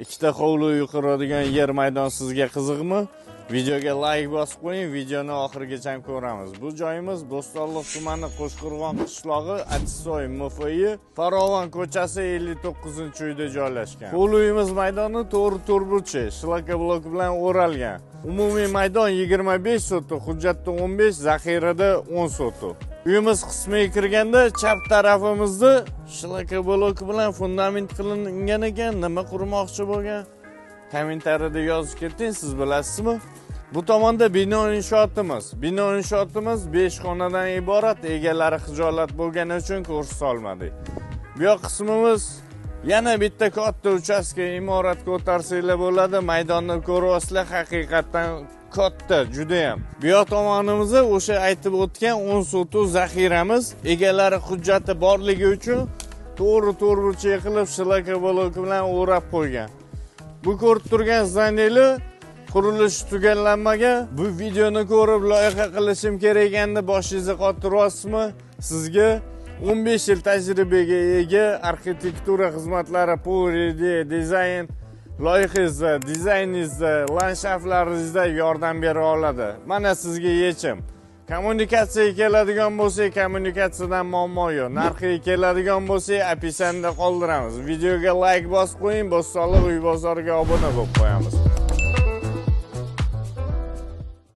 ikkita hovli quradigan yer maydon sizga qiziqmi? Videoga like bosib qo'ying, videoni oxirigacha ko'ramiz. Bu joyimiz Bo'stonliq tumani Qo'shqo'rg'on qishlog'i, Atisoy MFI, Farovon ko'chasi 59-uyda joylashgan. Hovli uyimiz maydoni to'rt burchi, shlaka blok bilan o'ralgan. Umumiy maydon 25 sotuq, hujjatda 15, zaxirada 10 sotuq. Uyimiz qismiga kirganda chap tarafimizda shlaka blok bilan fundament qilingan ekan. Nima qurmoqchi bo'lgan? Kommentariyada yozib keting, siz bilasizmi? Bu tomonda bino inshootimiz. Bino inshootimiz 5 xonadan iborat, egalari xijolat bo'lgani uchun ko'rsata olmadik. Bu yoq qismimiz yana bitta katta uchastka imorat ko'tarsanglar bo'ladi. Maydonni ko'ryapsizlar, haqiqatan katta, juda ham. Bu yoq tomonimizda o'sha aytib o'tgan 10 sotuq zaxiramiz, egalari hujjati borligi uchun to'g'ri burchak qilib shlaka blok bilan o'rab qo'ygan. Bu ko'rib turgan zdaniylar qurilish tugallanmagan. Bu videoni ko'rib loyiha qilishim kerak ekanda boshingizni qotiryapsizmi? Sizga 15 yil tajribaga ega arxitektura xizmatlari, dizayn, loyihangizda, dizayningizda, landshaftlaringizda yordam bera oladi. Mana sizga yechim. Kommunikatsiyaga keladigan bo'lsak, kommunikatsiyadan muammo yo'q. Narxiga keladigan bo'lsak, opisanda qoldiramiz. Videoga like bosib qo'ying, Bo'stonliq uy bozoriga obuna bo'lib qo'yamiz.